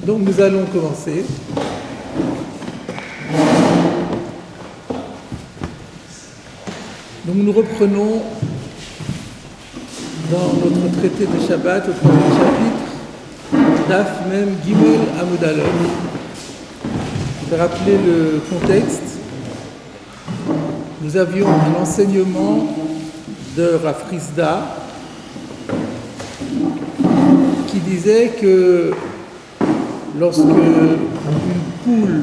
Donc nous allons commencer. Donc nous reprenons dans notre traité de Shabbat, au troisième chapitre, Daf Mem Gimel Amud Aleph. Je vais rappeler le contexte. Nous avions un enseignement de Rav Chisda qui disait que lorsque une poule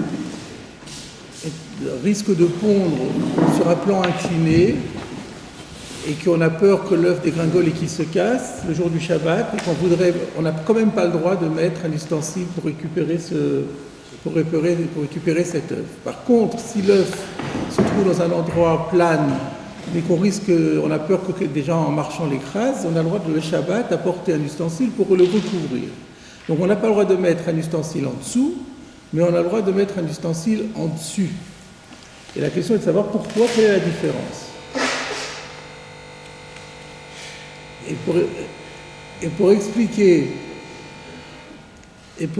risque de pondre sur un plan incliné et qu'on a peur que l'œuf dégringole et qu'il se casse le jour du Shabbat, et on n'a quand même pas le droit de mettre un ustensile pour récupérer cet œuf. Par contre, si l'œuf se trouve dans un endroit plane, mais on a peur que des gens en marchant l'écrasent, on a le droit de le Shabbat d'apporter un ustensile pour le recouvrir. Donc on n'a pas le droit de mettre un ustensile en dessous, mais on a le droit de mettre un ustensile en dessus. Et la question est de savoir pourquoi, quelle est la différence. Et pour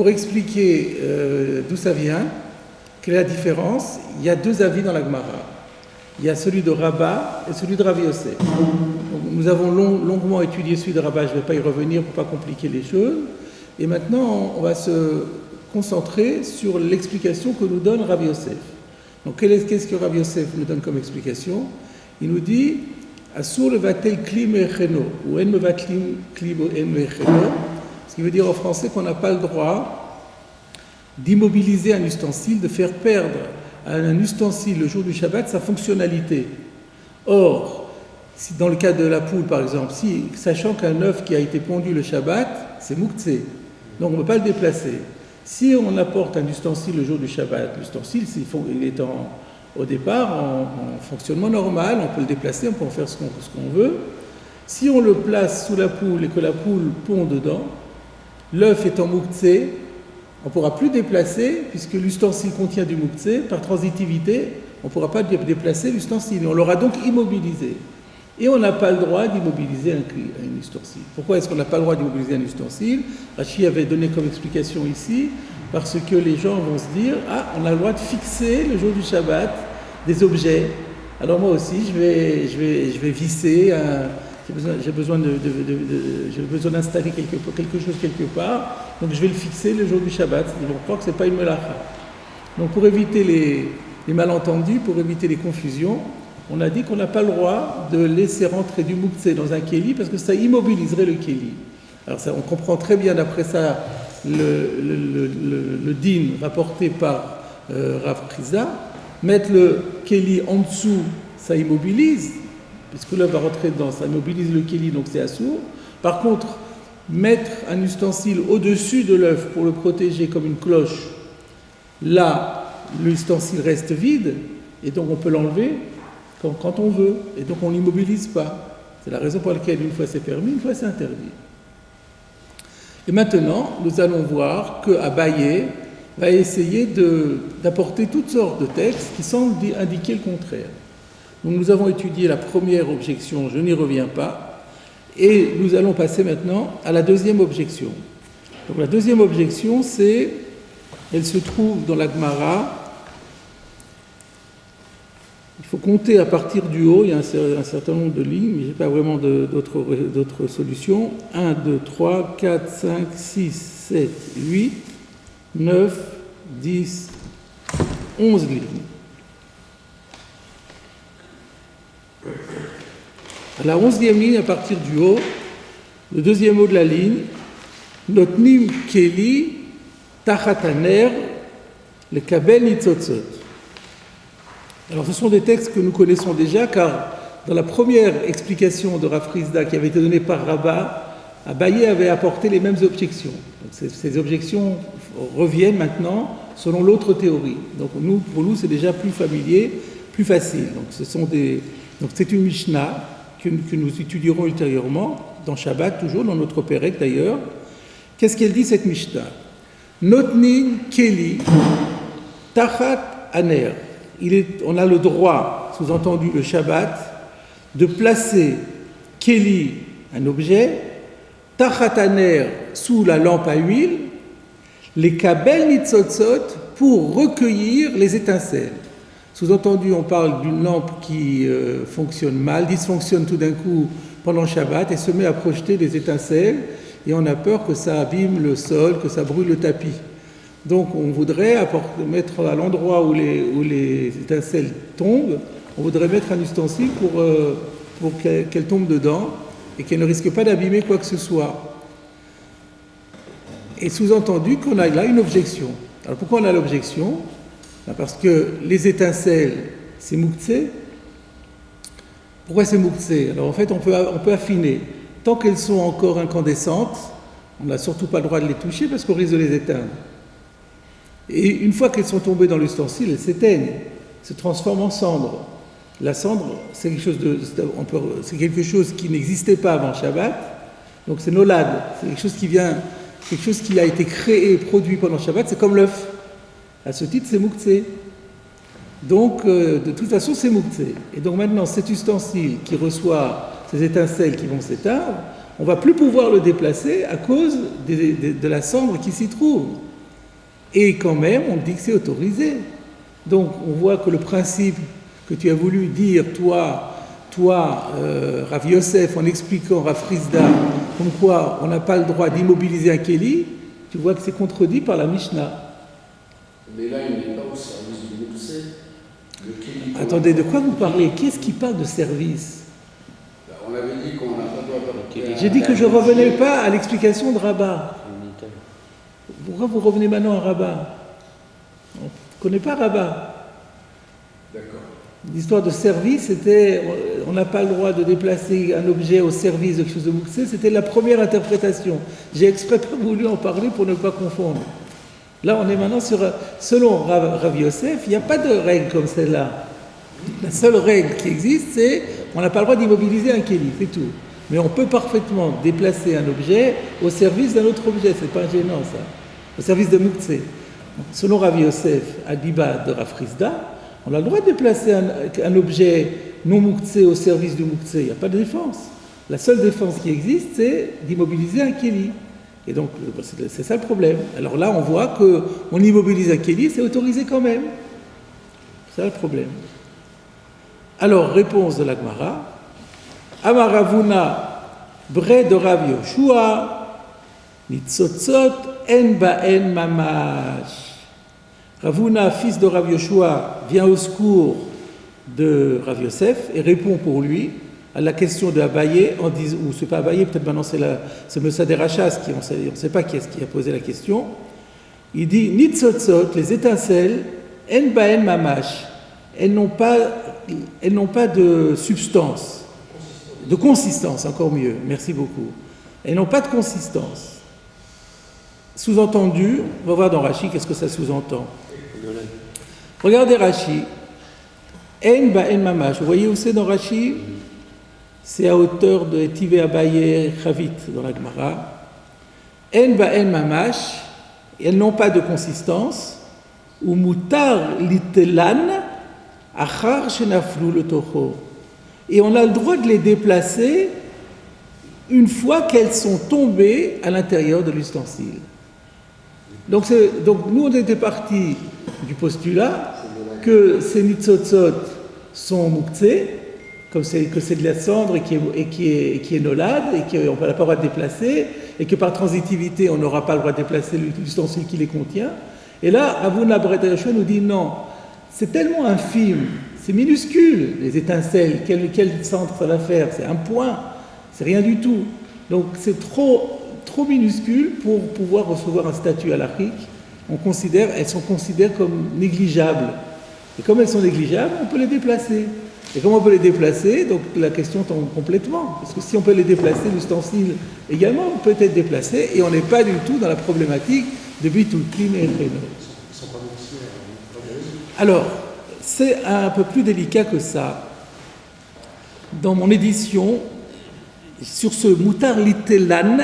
expliquer d'où ça vient, quelle est la différence, il y a deux avis dans la Gemara. Il y a celui de Rabbah et celui de Rav Yosef. Nous avons longuement étudié celui de Rabbah, je ne vais pas y revenir pour ne pas compliquer les choses. Et maintenant, on va se concentrer sur l'explication que nous donne Rav Yosef. Donc, qu'est-ce que Rav Yosef nous donne comme explication? Il nous dit Asur levatel kli mecheno, ou en mevatlim kli en mecheno, ce qui veut dire en français qu'on n'a pas le droit d'immobiliser un ustensile, de faire perdre à un ustensile le jour du Shabbat sa fonctionnalité. Or, si dans le cas de la poule par exemple, sachant qu'un œuf qui a été pondu le Shabbat, c'est mouktsé, donc on ne peut pas le déplacer. Si on apporte un ustensile le jour du Shabbat, l'ustensile il est au départ en fonctionnement normal, on peut le déplacer, on peut en faire ce qu'on veut. Si on le place sous la poule et que la poule pond dedans, l'œuf étant mouktsé, on ne pourra plus déplacer, puisque l'ustensile contient du mouktsé, par transitivité, on ne pourra pas déplacer l'ustensile, on l'aura donc immobilisé. Et on n'a pas le droit d'immobiliser un ustensile. Pourquoi est-ce qu'on n'a pas le droit d'immobiliser un ustensile? Rachi avait donné comme explication ici, parce que les gens vont se dire « Ah, on a le droit de fixer le jour du Shabbat des objets. Alors moi aussi, je vais visser, j'ai besoin d'installer quelque chose quelque part, donc je vais le fixer le jour du Shabbat. Ils vont croire que ce n'est pas une melacha. » Donc pour éviter les malentendus, pour éviter les confusions, on a dit qu'on n'a pas le droit de laisser rentrer du mouktsé dans un kéli parce que ça immobiliserait le kéli. Alors ça, on comprend très bien d'après ça le din rapporté par Rav Chisda. Mettre le kéli en dessous, ça immobilise, puisque l'œuf va rentrer dedans, ça immobilise le kéli, donc c'est assourd. Par contre, mettre un ustensile au-dessus de l'œuf pour le protéger comme une cloche, là, l'ustensile reste vide, et donc on peut l'enlever quand on veut, et donc on ne l'immobilise pas. C'est la raison pour laquelle une fois c'est permis, une fois c'est interdit. Et maintenant, nous allons voir qu'Abaye va essayer d'apporter toutes sortes de textes qui semblent indiquer le contraire. Donc nous avons étudié la première objection, je n'y reviens pas, et nous allons passer maintenant à la deuxième objection. Donc la deuxième objection, elle se trouve dans la Gemara. Il faut compter à partir du haut, il y a un certain nombre de lignes, mais je n'ai pas vraiment d'autres solutions. 1, 2, 3, 4, 5, 6, 7, 8, 9, 10, 11 lignes. À la 11e ligne, à partir du haut, le deuxième mot de la ligne, Notnim Keli Tachataner, le Kabel Nitzotzot. Alors ce sont des textes que nous connaissons déjà, car dans la première explication de Rav Chisda qui avait été donnée par Rabbah, Abaye avait apporté les mêmes objections. Donc ces objections reviennent maintenant selon l'autre théorie. Donc pour nous, c'est déjà plus familier, plus facile. Donc c'est une Mishnah que nous étudierons ultérieurement, dans Shabbat toujours, dans notre Pérek d'ailleurs. Qu'est-ce qu'elle dit cette Mishnah? Notnin Keli Tachat Aner. On a le droit, sous-entendu le Shabbat, de placer Keli, un objet, Tachataner, sous la lampe à huile, les kabel nitzotzot pour recueillir les étincelles. Sous-entendu, on parle d'une lampe qui fonctionne mal, dysfonctionne tout d'un coup pendant Shabbat et se met à projeter des étincelles et on a peur que ça abîme le sol, que ça brûle le tapis. Donc on voudrait mettre à l'endroit où les étincelles tombent, on voudrait mettre un ustensile pour qu'elles tombent dedans et qu'elles ne risquent pas d'abîmer quoi que ce soit. Et sous-entendu qu'on a là une objection. Alors pourquoi on a l'objection ? Parce que les étincelles, c'est mouktsé. Pourquoi c'est mouktsé ? Alors en fait, on peut affiner. Tant qu'elles sont encore incandescentes, on n'a surtout pas le droit de les toucher parce qu'on risque de les éteindre. Et une fois qu'elles sont tombées dans l'ustensile, elles s'éteignent, se transforment en cendre. La cendre, c'est quelque chose qui n'existait pas avant Shabbat, donc c'est nolad, c'est quelque chose qui a été créé et produit pendant Shabbat, c'est comme l'œuf. À ce titre, c'est mouktsé. Donc, de toute façon, c'est mouktsé. Et donc maintenant, cet ustensile qui reçoit ces étincelles qui vont s'éteindre, on ne va plus pouvoir le déplacer à cause de la cendre qui s'y trouve. Et quand même, on dit que c'est autorisé. Donc, on voit que le principe que tu as voulu dire, toi, Rav Yosef, en expliquant Rav Frisda, comme quoi on n'a pas le droit d'immobiliser un kéli, tu vois que c'est contredit par la Mishnah. Mais là, il n'est pas au service du mouktsé. Attendez, de quoi vous parlez ? Qui est-ce qui parle de service ? On avait dit qu'on n'a pas le droit de... J'ai dit que je ne revenais pas à l'explication de Rabat. Pourquoi vous revenez maintenant à Rabat ? On ne connaît pas Rabat. D'accord. L'histoire de service, c'était on n'a pas le droit de déplacer un objet au service de quelque chose de mouktsé, c'était la première interprétation. J'ai exprès pas voulu en parler pour ne pas confondre. Là, on est maintenant selon Rav Yosef, il n'y a pas de règle comme celle-là. La seule règle qui existe, c'est on n'a pas le droit d'immobiliser un kéli, c'est tout. Mais on peut parfaitement déplacer un objet au service d'un autre objet, c'est pas gênant ça. Au service de mouktsé. Selon Rav Yosef, à Diba de Rav Frisda, on a le droit de déplacer un objet non mouktsé au service du mouktsé, il n'y a pas de défense. La seule défense qui existe, c'est d'immobiliser un kéli. Et donc, c'est ça le problème. Alors là, on voit qu'on immobilise un kéli, c'est autorisé quand même. C'est ça le problème. Alors, réponse de la Gemara. Amaravuna, bre de Rav Yoshua, nitzotzot en ba'en mamash. Ravuna, fils de Rav Yoshua, vient au secours de Rav Yosef et répond pour lui à la question de Abaye, ou c'est pas Abaye, peut-être maintenant c'est Messader Hachas, on ne sait pas qui est-ce qui a posé la question. Il dit Nitzotzot, les étincelles, en ba'en mamash, elles n'ont pas de substance, de consistance, encore mieux, merci beaucoup. Elles n'ont pas de consistance. Sous-entendu, on va voir dans Rashi qu'est-ce que ça sous-entend. Regardez Rashi. En ba'en mamash. Vous voyez où c'est dans Rashi ? C'est à hauteur de Tive Abaye Chavit dans la Gemara. En ba'en mamash. Elles n'ont pas de consistance. Ou mutar litelan achar shenaflu letocho. Et on a le droit de les déplacer une fois qu'elles sont tombées à l'intérieur de l'ustensile. Donc nous, on était partis du postulat que ces nitzotzot sont mouktsé, que c'est de la cendre et qui est nolade, et qu'on n'a pas le droit de déplacer, et que par transitivité, on n'aura pas le droit de déplacer l'ustensile qui les contient. Et là, Ravuna Bret Yoshua nous dit non, c'est tellement infime, c'est minuscule, les étincelles, quel centre ça va faire ? C'est un point, c'est rien du tout. Donc c'est trop minuscule pour pouvoir recevoir un statut halachique. Elles sont considérées comme négligeables. Et comme elles sont négligeables, on peut les déplacer. Et comme on peut les déplacer, donc la question tombe complètement. Parce que si on peut les déplacer, l'ustensile également peut être déplacé, et on n'est pas du tout dans la problématique de Bitukin et Reno. Alors, c'est un peu plus délicat que ça. Dans mon édition, sur ce Mutar Litelan,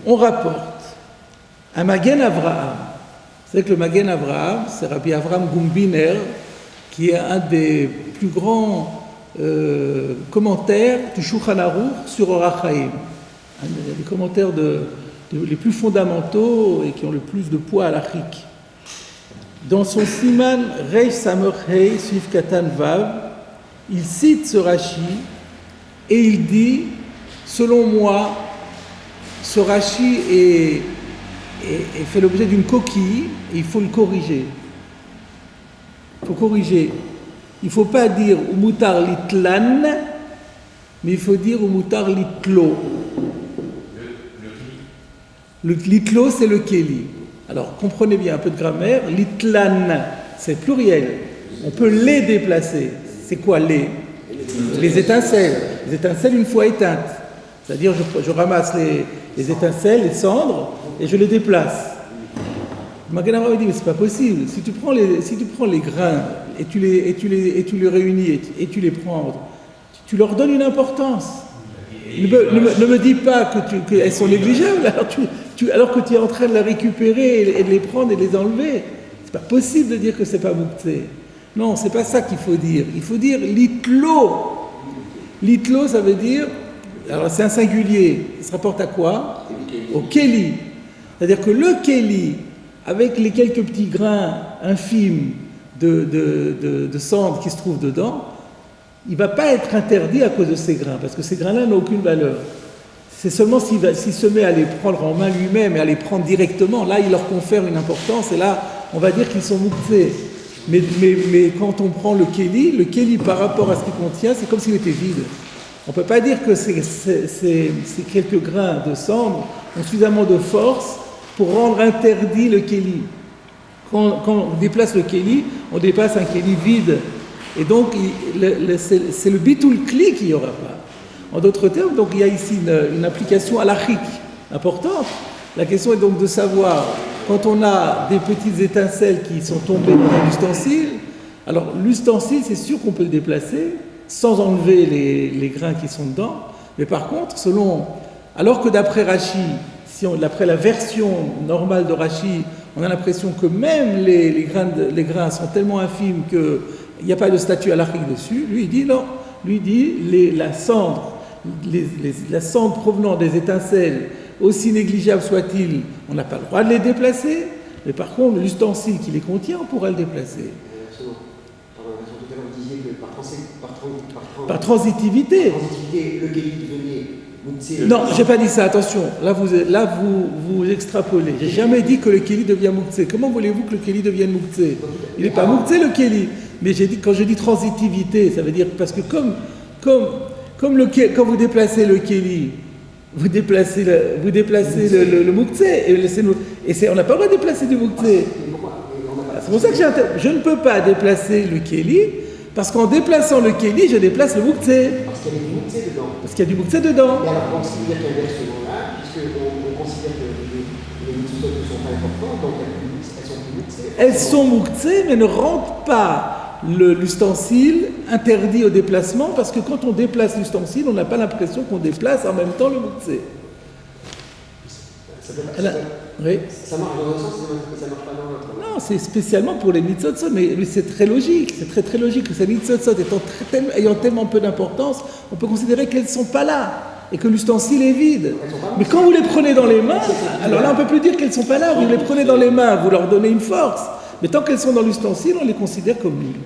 on rapporte un Magen Avraham. C'est que le Magen Avraham, c'est Rabbi Avraham Gumbiner, qui est un des plus grands commentaires du Shulchan Aruch sur Orach Chaim. Un des commentaires les plus fondamentaux et qui ont le plus de poids à l'Afrique. Dans son Siman Reish Samer Hei Suif Katan Vav, il cite ce Rashi et il dit, selon moi, ce Rashi est fait l'objet d'une coquille et il faut le corriger. Il faut corriger. Il ne faut pas dire Umutar Litlan, mais il faut dire Umutar Litlo. Le Litlo, c'est le Kéli. Alors, comprenez bien un peu de grammaire. Litlan, c'est pluriel. On peut les déplacer. C'est quoi les? Les étincelles. Les étincelles une fois éteintes. C'est-à-dire, je ramasse les étincelles, les cendres, et je les déplace. Magen Avraham dit, mais c'est pas possible. Si tu prends les grains et tu les réunis et tu les prends, tu leur donnes une importance. Ne me dis pas qu'elles sont négligeables alors que tu es en train de les récupérer et de les prendre et de les enlever. C'est pas possible de dire que c'est pas mouktsé. Non, c'est pas ça qu'il faut dire. Il faut dire litlo. Litlo, ça veut dire, alors c'est un singulier. Il se rapporte à quoi? Au kéli. C'est-à-dire que le kéli, avec les quelques petits grains infimes de cendre qui se trouvent dedans, il ne va pas être interdit à cause de ces grains, parce que ces grains-là n'ont aucune valeur. C'est seulement s'il se met à les prendre en main lui-même et à les prendre directement, là il leur confère une importance, et là on va dire qu'ils sont mouktsés. Mais quand on prend le kéli par rapport à ce qu'il contient, c'est comme s'il était vide. On ne peut pas dire que ces quelques grains de cendre ont suffisamment de force pour rendre interdit le kéli. Quand on déplace le kéli, on déplace un kéli vide. Et donc, c'est le bitul kli qu'il n'y aura pas. En d'autres termes, donc, il y a ici une application halachique importante. La question est donc de savoir, quand on a des petites étincelles qui sont tombées dans un ustensile, alors l'ustensile, c'est sûr qu'on peut le déplacer sans enlever les grains qui sont dedans. Mais par contre, alors que d'après Rashi, d'après la version normale de Rashi, on a l'impression que même les grains sont tellement infimes qu'il n'y a pas de statut halachique dessus. Lui, il dit non. Lui, il dit la cendre provenant des étincelles, aussi négligeable soit-il, on n'a pas le droit de les déplacer. Mais par contre, l'ustensile qui les contient, on pourra le déplacer. Par transitivité. Le kéli devenait. Non, j'ai pas dit ça, attention, là vous extrapolez. J'ai jamais dit que le kéli devient mouktsé. Comment voulez-vous que le kéli devienne mouktsé? Il n'est pas mouktsé le kéli. Mais quand je dis transitivité, ça veut dire parce que quand vous déplacez le kéli, vous déplacez le mouktsé, et on n'a pas le droit de déplacer du mouktsé. C'est pour ça que je ne peux pas déplacer le kéli, parce qu'en déplaçant le kéli, je déplace le mouktsé. Parce qu'il y a du mouktsé dedans. Mais alors, on considère qu'il y a un verset-là, puisqu'on considère que les mitzvot ne sont pas importants, donc elles sont plus mouktsé. Elles sont mouktsé, mais ne rendent pas l'ustensile interdit au déplacement, parce que quand on déplace l'ustensile, on n'a pas l'impression qu'on déplace en même temps le mouktsé. Oui. Ça marche dans un sens, ça marche pas dans l'autre. Non, c'est spécialement pour les mitzotzot, mais c'est très logique, c'est très très logique que ces mitzotzot ayant tellement peu d'importance, on peut considérer qu'elles ne sont pas là et que l'ustensile est vide. Mais quand vous les prenez dans les mains, alors là on ne peut plus dire qu'elles ne sont pas là, vous les prenez dans les mains, vous leur donnez une force, mais tant qu'elles sont dans l'ustensile, on les considère comme nulles.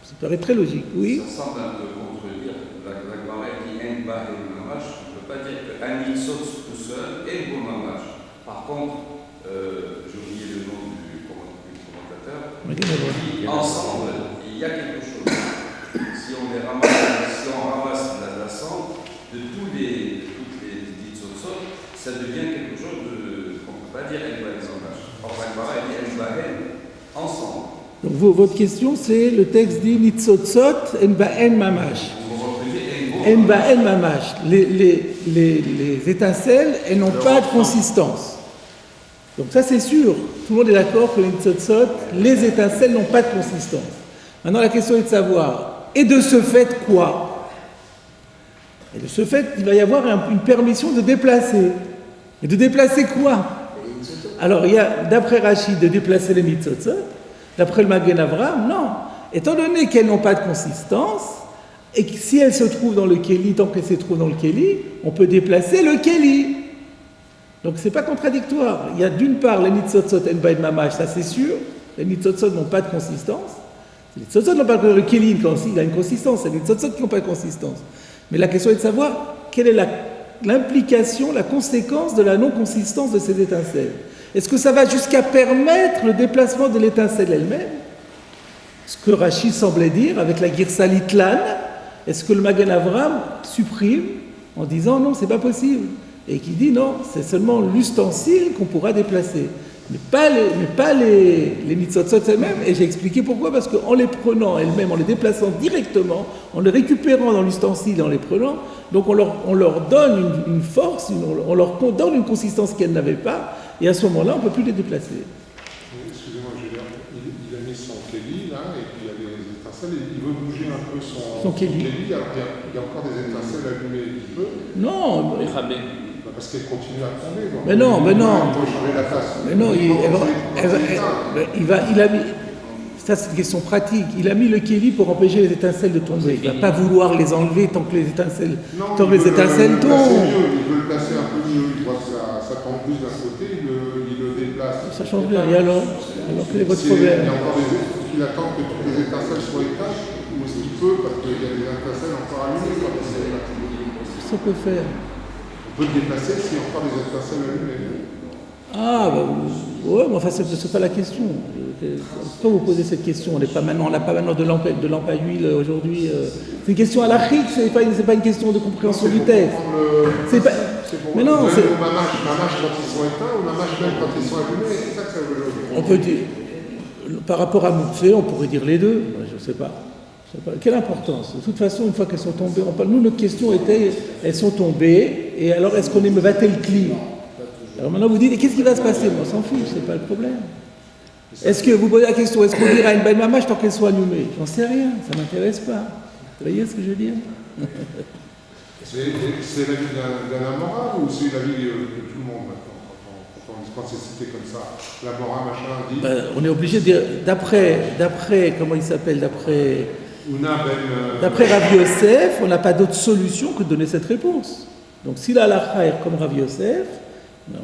Ça paraît très logique, oui. Ça semble un peu contredire la Gemara qui aime pas et mamash. On ne peut pas dire qu'un mitzvot tout seul est pour mamash. Par contre, j'ai oublié le nom du commentateur. Ensemble, il y a quelque chose. Si on ramasse la cendre de toutes les mitzvot, ça devient quelque chose qu'on ne peut pas dire en mamash. Or, la Gemara dit en ensemble. Donc votre question, c'est le texte dit Nitzotzot en ba'en mamash. En ba'en mamash. Les étincelles, elles n'ont pas de consistance. Donc ça c'est sûr. Tout le monde est d'accord que les Nitzotzot, les étincelles n'ont pas de consistance. Maintenant la question est de savoir, et de ce fait quoi? Et de ce fait, il va y avoir une permission de déplacer. Et de déplacer quoi? Alors il y a, d'après Rachid, de déplacer les Nitzotzot. D'après le Magen Avraham, non. Étant donné qu'elles n'ont pas de consistance, et que si elles se trouvent dans le kéli, tant qu'elles se trouvent dans le kéli, on peut déplacer le kéli. Donc c'est pas contradictoire. Il y a d'une part les nitzotzot en baïd mamash, ça c'est sûr. Les nitzotzot n'ont pas de consistance. Les nitzotzot n'ont pas de kélim, il a une consistance. C'est les nitzotzot qui n'ont pas de consistance. Mais la question est de savoir quelle est l'implication, la conséquence de la non-consistance de ces étincelles. Est-ce que ça va jusqu'à permettre le déplacement de l'étincelle elle-même? Ce que Rachid semblait dire avec la Girsa Litlan, est-ce que le Magen Avraham supprime en disant non, c'est pas possible? Et qui dit non, c'est seulement l'ustensile qu'on pourra déplacer. Mais pas les nitzotzot elles-mêmes. Et j'ai expliqué pourquoi, parce qu'en les prenant elles-mêmes, en les déplaçant directement, en les récupérant dans l'ustensile et en les prenant, donc on leur donne une force, on leur donne une consistance qu'elles n'avaient pas, et à ce moment-là, on ne peut plus les déplacer. Excusez-moi, il a mis son kéli là, et puis il y a des étincelles, et il veut bouger un peu son kéli, alors il y a encore des étincelles allumées, il peut. Non, parce qu'elle continue à tomber. Donc mais non. Il faut changer la place. Mais non, il a mis. Ça, c'est une question pratique. Il a mis le kéli pour empêcher les étincelles de tomber. Il ne va pas vouloir les enlever tant que les étincelles, tombent. Il veut le placer un peu mieux. Il voit que ça tombe plus d'un côté, il le déplace. Ça change rien. Et alors quel est votre problème? Il y a encore il attend que toutes les étincelles soient éteintes, ou est-ce qu'il peut, parce qu'il y a des étincelles encore allumées. Qu'est-ce qu'on peut faire? On peut le déplacer s'il y a encore des étincelles allumées. Ah, ouais, mais enfin, c'est pas la question. Pourquoi vous posez cette question? On n'a pas maintenant de lampe à huile aujourd'hui. C'est une question à l'achik, c'est pas une question de compréhension du texte. Mais non, c'est. Mamash quand ils sont éteints ou mamash même quand ils sont allumés, c'est ça que ça veut dire. On peut dire. Par rapport à Moukse, on pourrait dire les deux. Je ne sais pas. Quelle importance? De toute façon, une fois qu'elles sont tombées, nous, notre question était, elles sont tombées, et alors est-ce qu'on est mevatel kli? Alors maintenant vous dites, qu'est-ce qui va se passer? On s'en fiche, c'est pas le problème. Est-ce que vous posez la question, est-ce qu'on dira une belle mamache tant qu'elle soit allumée? J'en sais rien, ça m'intéresse pas. Vous voyez ce que je veux dire? C'est l'avis d'un Amora ou c'est l'avis de tout le monde maintenant? Quand c'est cité comme ça, l'Amora machin dit. On est obligé de dire, d'après, comment il s'appelle, d'après Rav Yosef, on n'a pas d'autre solution que de donner cette réponse. Donc si la halakha est comme Rav Yosef,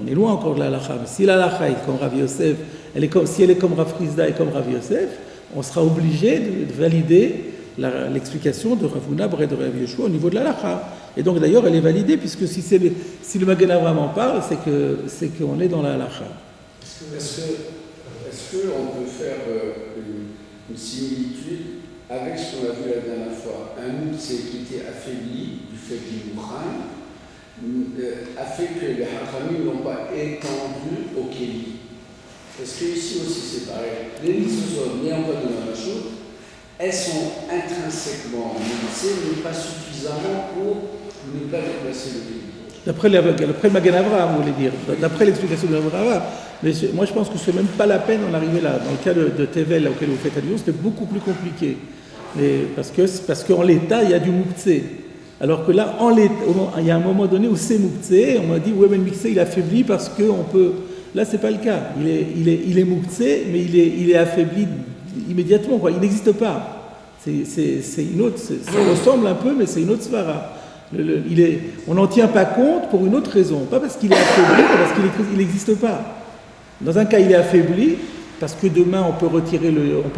on est loin encore de la halakha, mais si la halakha est comme Rav Yosef, si elle est comme Rav Frisda et comme Rav Yosef, on sera obligé de valider l'explication de Rav Huna et de Rav Yeshua au niveau de la halakha. Et donc d'ailleurs elle est validée, puisque si le Magen Avraham en parle, c'est qu'on est dans la halakha. Est-ce qu'on peut faire une similitude avec ce qu'on a vu la dernière fois? Un moutse qui était affaibli du fait du Moukhan a fait que les Hachamim n'ont pas étendu au Kéli. Est-ce qu'ici aussi c'est pareil? Les nitzotzot n'ayant pas de mamashot, elles sont intrinsèquement moutse, mais pas suffisamment pour ne pas déplacer le Kéli. D'après le Magen Avraham, vous voulez dire, d'après l'explication de Magen Avraham. Mais moi je pense que c'est même pas la peine d'en arriver là. Dans le cas de Tevel auquel vous faites allusion, c'était beaucoup plus compliqué. Mais parce qu'en l'état, il y a du mouktsé. Alors que là, il y a un moment donné où c'est mouktsé, on m'a dit, ouais, mais le mouktsé, il affaibli parce qu'on peut. Là, c'est pas le cas. Il est mouktsé, mais il est affaibli immédiatement, quoi. Il n'existe pas. C'est une autre. Ça ressemble un peu, mais c'est une autre svara. On n'en tient pas compte pour une autre raison. Pas parce qu'il est affaibli, mais parce qu'il n'existe pas. Dans un cas, il est affaibli, parce que demain, on peut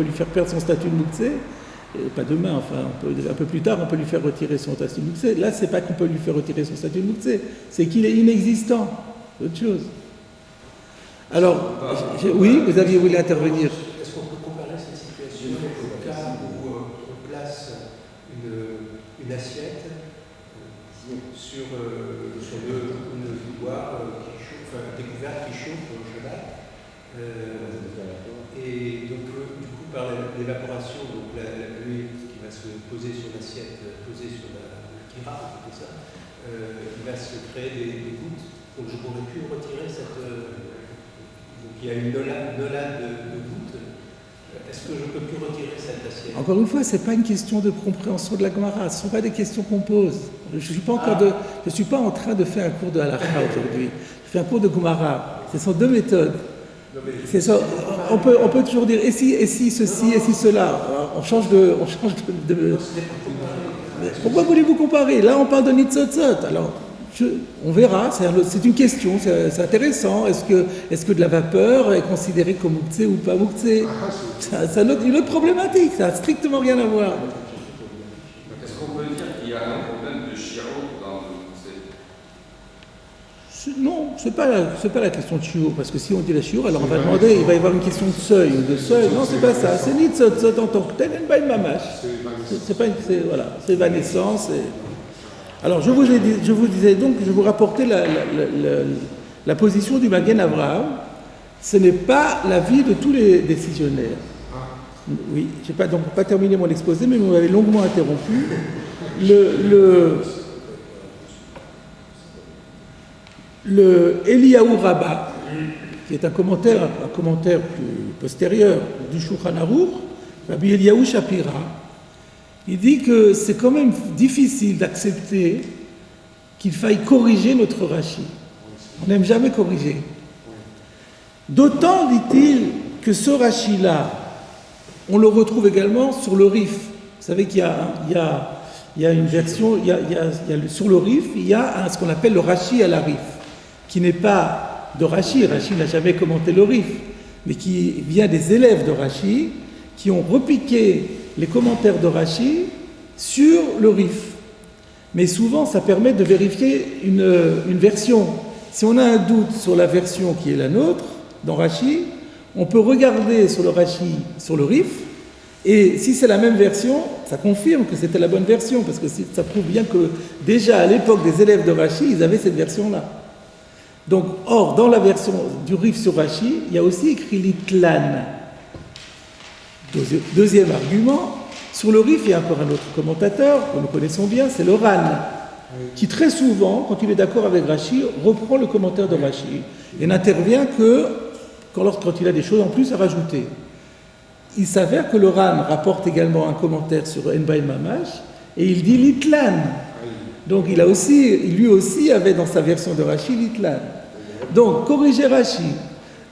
lui faire perdre son statut de mouktsé. Pas demain, enfin, un peu plus tard, on peut lui faire retirer son statut de mouktsé. Là, c'est pas qu'on peut lui faire retirer son statut de mouktsé, c'est qu'il est inexistant. C'est autre chose. Alors, oui, vous aviez voulu intervenir. Est-ce qu'on peut comparer cette situation au cas où on place une assiette sur une bouilloire qui chauffe, des couvercles qui chauffent au cheval, et donc du coup par l'évaporation, donc l'huile qui va se poser sur l'assiette, posée sur le kira, tout ça, il va se créer des gouttes. Donc je pourrais plus retirer cette. Donc il y a une nolade de gouttes. Est-ce que je ne peux plus retirer cette assiette? Encore une fois, ce n'est pas une question de compréhension de la Gemara, ce ne sont pas des questions qu'on pose. Je ne suis pas en train de faire un cours de halakha aujourd'hui. Je fais un cours de Gemara. Ce sont deux méthodes. On peut toujours dire et si ceci, et si cela. On change de. Pourquoi voulez-vous comparer? Là, on parle de nitzotzot. Alors, On verra, c'est une question, c'est intéressant. Est-ce que de la vapeur est considérée comme mouktsé ou pas mouktsé? C'est une autre problématique, ça n'a strictement rien à voir. Est-ce qu'on peut dire qu'il y a un problème de chiro dans le mouktsé? Non, c'est pas la question de chiour, parce que si on dit la chiour, alors on va demander, il va y avoir une question de seuil ou de seuil. Non, c'est pas ça. C'est ni de tzot en tant que tel, et pas une mamache. C'est évanescence. Alors je vous disais donc, je vous rapportais la position du Magen Avraham. Ce n'est pas l'avis de tous les décisionnaires. Oui, je n'ai pas terminé mon exposé, mais vous m'avez longuement interrompu. Le Eliyahu Rabbah, qui est un commentaire plus postérieur du Shulchan Aruch, Rabbi Eliyahu Shapira, il dit que c'est quand même difficile d'accepter qu'il faille corriger notre Rashi. On n'aime jamais corriger. D'autant, dit-il, que ce Rashi-là, on le retrouve également sur le Rif. Vous savez qu'il y a une version, sur le Rif, il y a ce qu'on appelle le Rashi à la Rif, qui n'est pas de Rashi. Rashi n'a jamais commenté le Rif, mais qui vient des élèves de Rashi, qui ont repiqué les commentaires de Rashi sur le Rif. Mais souvent, ça permet de vérifier une version. Si on a un doute sur la version qui est la nôtre, dans Rashi, on peut regarder sur le Rashi, sur le Rif, et si c'est la même version, ça confirme que c'était la bonne version, parce que ça prouve bien que déjà à l'époque des élèves de Rashi, ils avaient cette version-là. Donc, or, dans la version du Rif sur Rashi, il y a aussi écrit l'Itlan. Deuxième argument, sur le Rif, il y a encore un autre commentateur, que nous connaissons bien, c'est le Ran, qui très souvent, quand il est d'accord avec Rashi, reprend le commentaire de Rashi et n'intervient que quand il a des choses en plus à rajouter. Il s'avère que le Ran rapporte également un commentaire sur Enbaï Mamash et il dit l'Itlan. Donc lui aussi avait dans sa version de Rashi l'Itlan. Donc corriger Rashi,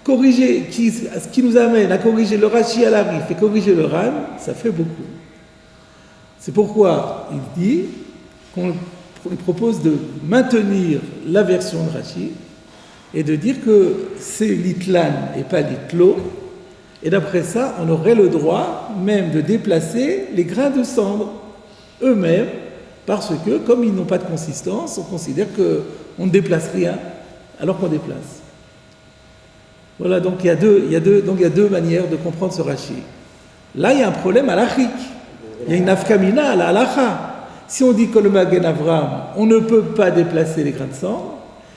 ce qui nous amène à corriger le Rashi à la Rif et corriger le Ran, ça fait beaucoup. C'est pourquoi il dit qu'on propose de maintenir la version de Rashi et de dire que c'est l'Itlan et pas l'Itlo. Et d'après ça, on aurait le droit même de déplacer les grains de cendre eux-mêmes, parce que, comme ils n'ont pas de consistance, on considère qu'on ne déplace rien alors qu'on déplace. Voilà, donc il y a deux manières de comprendre ce Rashi. Là, il y a un problème halachique. Il y a une afkamina à la halacha. Si on dit comme le Magen Avraham, on ne peut pas déplacer les grains de cendre.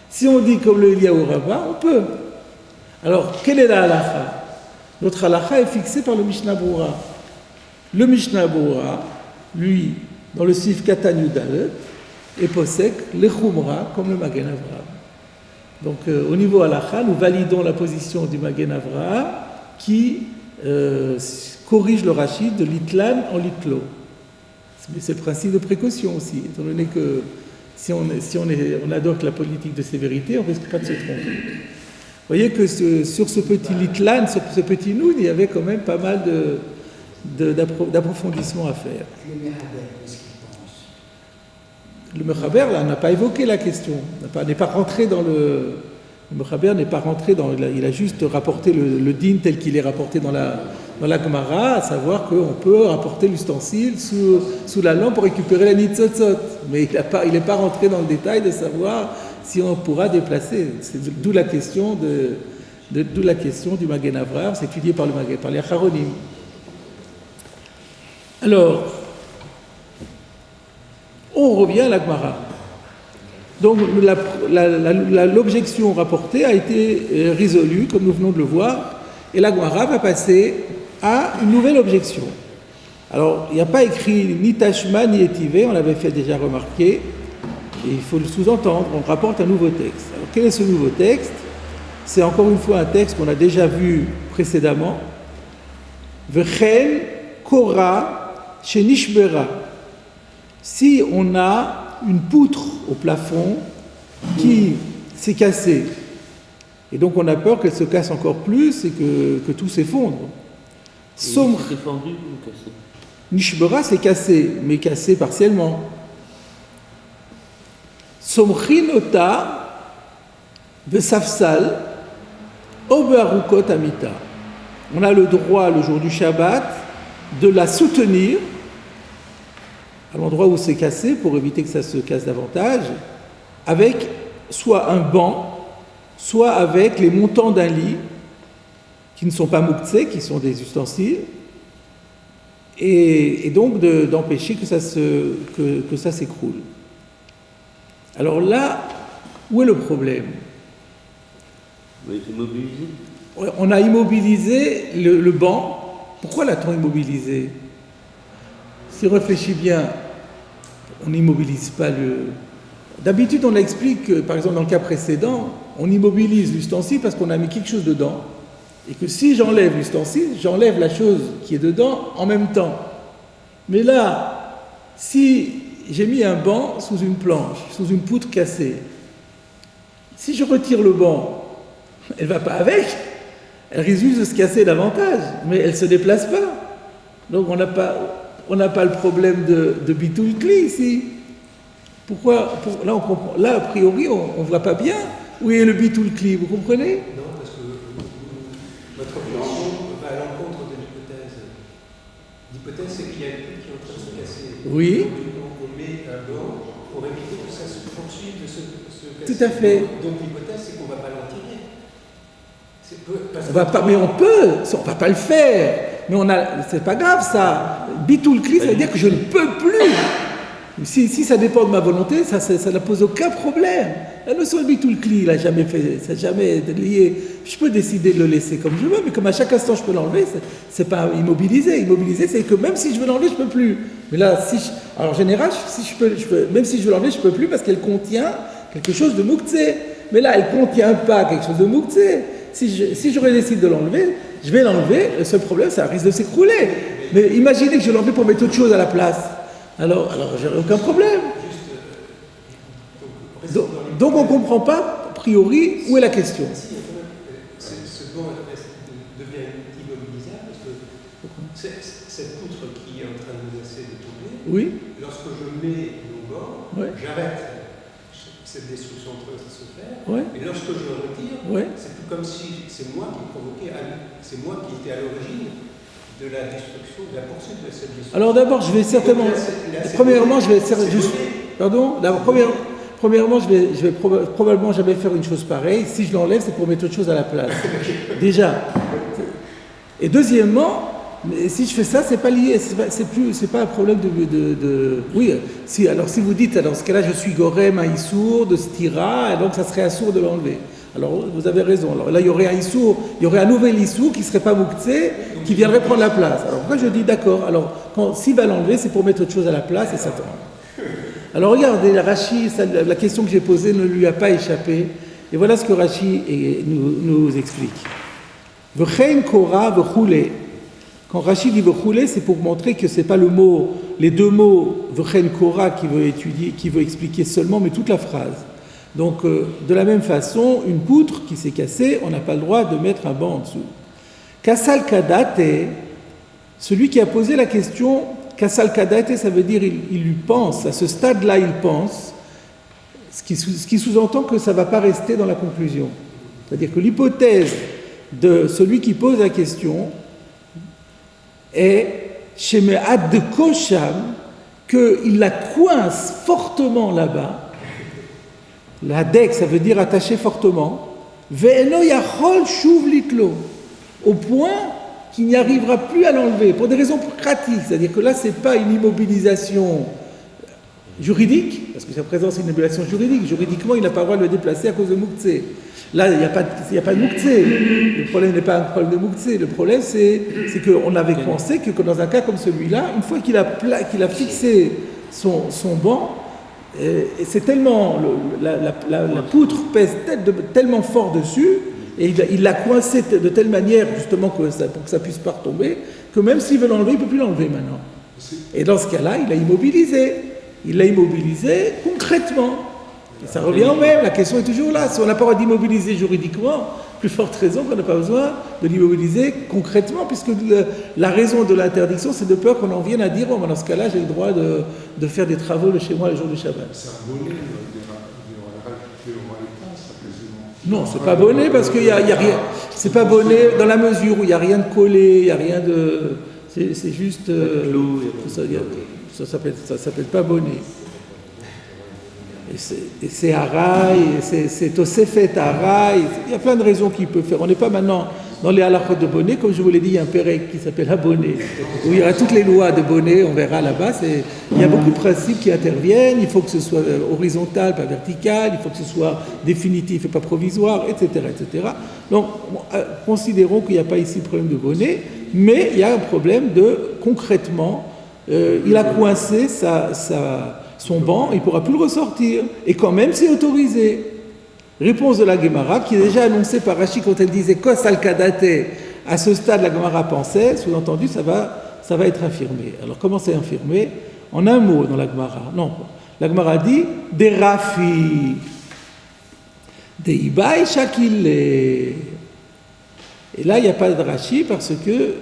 Si on dit comme le Eliyahu Rabbah, on peut. Alors, quelle est la halacha? Notre halacha est fixée par le Mishnah Berurah. Le Mishnah Berurah, lui, dans le Sif Katan Yudalet, est posek le Chumra comme le Magen Avraham. Donc, au niveau halacha, nous validons la position du Magen Avraham qui corrige le Rashi de l'Itlan en l'Itlo. C'est le principe de précaution aussi, étant donné que si on adopte la politique de sévérité, on ne risque pas de se tromper. Vous voyez que sur ce petit Litlan, sur ce petit Noun, il y avait quand même pas mal d'approfondissement à faire. Le Mechaber, qu'est-ce qu'il pense? Le Mechaber, là, n'a pas évoqué la question, n'est pas rentré dans le... Le Mechaber n'est pas rentré dans... Il a juste rapporté le din tel qu'il est rapporté dans la Gemara, à savoir qu'on peut rapporter l'ustensile sous la lampe pour récupérer la nitzotzot. Mais il n'est pas rentré dans le détail de savoir si on pourra déplacer. C'est d'où la question du Magen Avraham, c'est étudié par les Acharonim. Alors, on revient à la Gemara. Donc, l'objection rapportée a été résolue, comme nous venons de le voir, et la Gemara va passer à une nouvelle objection. Alors, il n'y a pas écrit ni Tashma ni Etive, on l'avait fait déjà remarquer, et il faut le sous-entendre, on rapporte un nouveau texte. Alors, quel est ce nouveau texte? C'est encore une fois un texte qu'on a déjà vu précédemment. V'chen kora shenishbera. Si on a une poutre au plafond qui s'est cassée, et donc on a peur qu'elle se casse encore plus et que tout s'effondre. Somre. C'est fendu ou cassé? Nishbera, c'est cassé, mais cassé partiellement. Somchin ota besafsal o be'arukot amita. On a le droit, le jour du Shabbat, de la soutenir à l'endroit où c'est cassé, pour éviter que ça se casse davantage, avec soit un banc, soit avec les montants d'un lit, qui ne sont pas mouktsé, qui sont des ustensiles, et donc d'empêcher que ça s'écroule. Alors là, où est le problème? On a immobilisé le banc. Pourquoi l'a-t-on immobilisé? Si on réfléchit bien, on n'immobilise pas le... D'habitude, on explique que, par exemple, dans le cas précédent, on immobilise l'ustensile parce qu'on a mis quelque chose dedans, et que si j'enlève l'ustensile, j'enlève la chose qui est dedans en même temps. Mais là, si j'ai mis un banc sous une planche, sous une poutre cassée, si je retire le banc, elle ne va pas avec, elle risque juste de se casser davantage, mais elle ne se déplace pas. Donc on n'a pas le problème de bitul kli ici. Pourquoi là, là, a priori, on ne voit pas bien où est le bitul kli, vous comprenez? Non, parce que votre objection va à l'encontre de l'hypothèse. L'hypothèse, c'est qu'il y a une poutre qui est en train de se casser. Oui. Donc on met un banc pour éviter que ça se poursuive de se casser. Tout à fait. Donc l'hypothèse, c'est qu'on ne va pas l'en tirer. On va pas, mais on peut, on ne va pas le faire. Mais c'est pas grave ça. Bitul kli, ça veut dire que je ne peux plus. Si ça dépend de ma volonté, ça ne pose aucun problème. La notion de bitul kli, ça n'a jamais été lié. Je peux décider de le laisser comme je veux, mais comme à chaque instant je peux l'enlever, c'est pas immobilisé. Immobilisé, c'est que même si je veux l'enlever, je ne peux plus. Mais là, alors en général, même si je veux l'enlever, je ne peux plus parce qu'elle contient quelque chose de mouktsé. Mais là, elle ne contient pas quelque chose de mouktsé. Si j'aurais décidé de l'enlever, je vais l'enlever. Le seul problème, ça risque de s'écrouler. Mais imaginez que je l'enlève pour mettre autre chose à la place. Alors j'aurais aucun problème. Donc on ne comprend pas, a priori, où est la question. Ce banc devient immobilisable parce que cette poutre qui est en train de menacer de tomber, oui. Lorsque je mets mon banc, ouais. J'arrête cette destruction en train de se faire, ouais. Et lorsque je le retire, ouais. C'est plus comme si c'est moi qui provoquais, c'est moi qui étais à l'origine de la destruction, de la poursuite de cette destruction. Alors d'abord, je vais certainement... Premièrement, je vais... Pardon. Premièrement, je vais probablement jamais faire une chose pareille. Si je l'enlève, c'est pour mettre autre chose à la place. Déjà. Et deuxièmement, si je fais ça, c'est pas lié, c'est pas un problème de... Oui, si vous dites, dans ce cas-là, je suis gorem à Issour, de Stira, et donc ça serait Assour de l'enlever. Alors vous avez raison. Alors là, il y aurait un nouvel Issour qui ne serait pas mouktsé, qui viendrait prendre la place. Alors pourquoi je dis d'accord? Alors s'il va l'enlever, c'est pour mettre autre chose à la place et ça tombe. Alors regardez, Rashi, la question que j'ai posée ne lui a pas échappé. Et voilà ce que Rashi nous explique. V'chein kora v'choule. Quand Rashi dit v'choule, c'est pour montrer que c'est pas les deux mots v'chein kora qui veut expliquer seulement, mais toute la phrase. Donc, de la même façon, une poutre qui s'est cassée, on n'a pas le droit de mettre un banc en dessous. Kasal kadate, celui qui a posé la question, kasal kadate, ça veut dire il lui pense, à ce stade-là il pense, ce qui sous-entend que ça ne va pas rester dans la conclusion. C'est-à-dire que l'hypothèse de celui qui pose la question est chez Me'ad de Kosham, qu'il la coince fortement là-bas. La dek, ça veut dire attaché fortement. Ve'eno yachol shuv litlo, au point qu'il n'y arrivera plus à l'enlever, pour des raisons pratiques. C'est-à-dire que là, ce n'est pas une immobilisation juridique, parce que sa présence est une immobilisation juridique. Juridiquement, il n'a pas le droit de le déplacer à cause de Mouktsé. Là, il n'y a pas de Mouktsé. Le problème n'est pas un problème de Mouktsé. Le problème, c'est qu'on avait pensé que dans un cas comme celui-là, une fois qu'il a fixé son banc, et c'est tellement, la poutre pèse tellement fort dessus, et il l'a coincé de telle manière, justement, pour que ça puisse pas retomber, que même s'il veut l'enlever, il ne peut plus l'enlever maintenant. Et dans ce cas-là, il l'a immobilisé. Il l'a immobilisé concrètement. Et ça revient au même, la question est toujours là. Si on n'a pas le droit d'immobiliser juridiquement, plus forte raison qu'on n'a pas besoin de l'immobiliser concrètement, puisque la raison de l'interdiction, c'est de peur qu'on en vienne à dire, dans ce cas-là, j'ai le droit de faire des travaux chez moi le jour du Shabbat. C'est un bonnet Non, c'est pas bonnet parce qu'il y a rien. C'est pas bonnet dans la mesure où il n'y a rien de collé, il n'y a rien de. C'est juste. Ça s'appelle pas bonnet. Et c'est haraï, c'est Tosefet haraï. Il y a plein de raisons qu'il peut faire. On n'est pas maintenant dans les halachot de bonnet. Comme je vous l'ai dit, il y a un pérec qui s'appelle abonné, où il y aura toutes les lois de bonnet, on verra là-bas. Il y a beaucoup de principes qui interviennent. Il faut que ce soit horizontal, pas vertical. Il faut que ce soit définitif et pas provisoire, etc. etc. Donc, considérons qu'il n'y a pas ici de problème de bonnet, mais il y a un problème de, concrètement, il a coincé son banc, il ne pourra plus le ressortir. Et quand même, c'est autorisé. Réponse de la Gemara, qui est déjà annoncée par Rashi quand elle disait « Kos al-Kadate ». À ce stade, la Gemara pensait, sous-entendu, ça va être infirmé. Alors, comment c'est infirmé? En un mot dans la Gemara. Non, la Gemara dit « Des rafi, des ibaï shakile ». Et là, il n'y a pas de Rashi parce que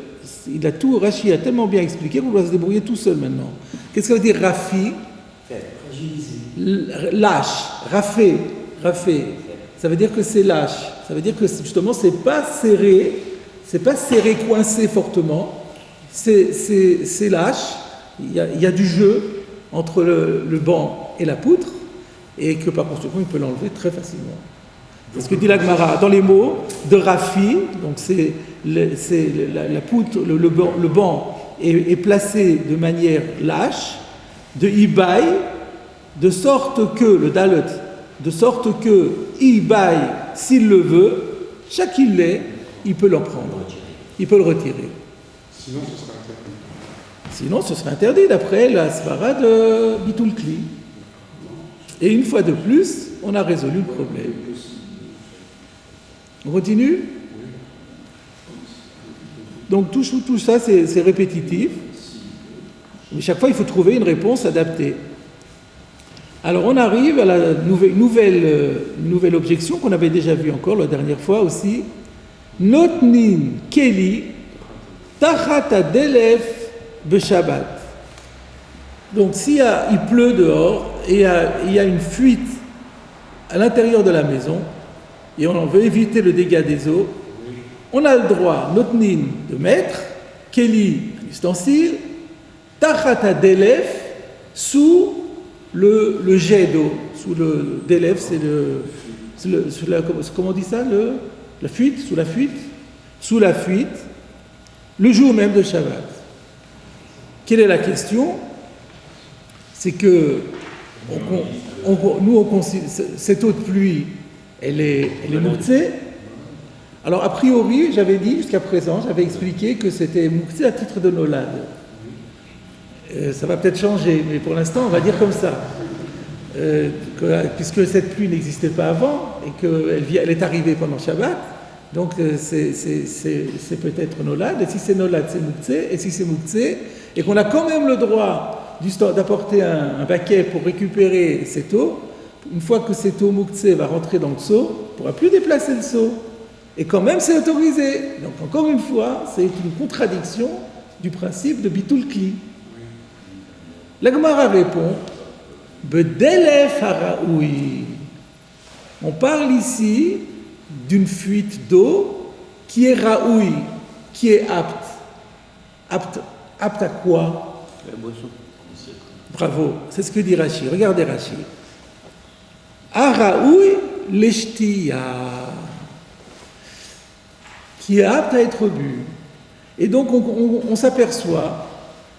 Rashi a tellement bien expliqué qu'on doit se débrouiller tout seul maintenant. Qu'est-ce que ça veut dire rafi? Lâche, rafé. Ça veut dire que c'est lâche. Ça veut dire que justement c'est pas serré, coincé fortement. C'est lâche. Il y a du jeu entre le banc et la poutre, et que par conséquent il peut l'enlever très facilement. C'est ce que dit la Gemara dans les mots de rafi. Donc c'est la poutre, le banc est placé de manière lâche. De ibaï, de sorte que, le dalet, de sorte que ibaï, s'il le veut, chaque il est, il peut l'en prendre, il peut le retirer. Sinon, ce serait interdit. Sinon, ce serait interdit d'après la svara de Bitul Kli. Et une fois de plus, on a résolu le problème. On continue? Donc tout ça, c'est répétitif. Mais chaque fois, il faut trouver une réponse adaptée. Alors, on arrive à la nouvelle objection qu'on avait déjà vue encore la dernière fois aussi. Notnin keli tachat adelef beshabbat. Donc, il pleut dehors et il y a une fuite à l'intérieur de la maison et on veut éviter le dégât des eaux, on a le droit, notnin, de mettre keli, un ustensile, tachat delef, sous le jet d'eau. Sous le delef, comment on dit ça, la fuite, sous la fuite. Sous la fuite, le jour même de Shabbat. Quelle est la question? C'est que nous, on considère cette eau de pluie, elle est mouktsé. Alors, a priori, j'avais dit jusqu'à présent, j'avais expliqué que c'était mouktsé à titre de nolad. Ça va peut-être changer, mais pour l'instant, on va dire comme ça. Puisque cette pluie n'existait pas avant et qu'elle est arrivée pendant Shabbat, donc c'est peut-être nolad. Et si c'est nolad, c'est mouktsé. Et si c'est mouktsé, et qu'on a quand même le droit d'apporter un baquet pour récupérer cette eau, une fois que cette eau mouktsé va rentrer dans le seau, on ne pourra plus déplacer le seau. Et quand même, c'est autorisé. Donc, encore une fois, c'est une contradiction du principe de Bitul Kli. La Gemara répond Bedelef haraoui. On parle ici d'une fuite d'eau qui est raoui, qui est apte. Apte à quoi? La boisson. Bravo, c'est ce que dit Rashi. Regardez Rashi. Haraoui leshtiya, qui est apte à être bu. Et donc on s'aperçoit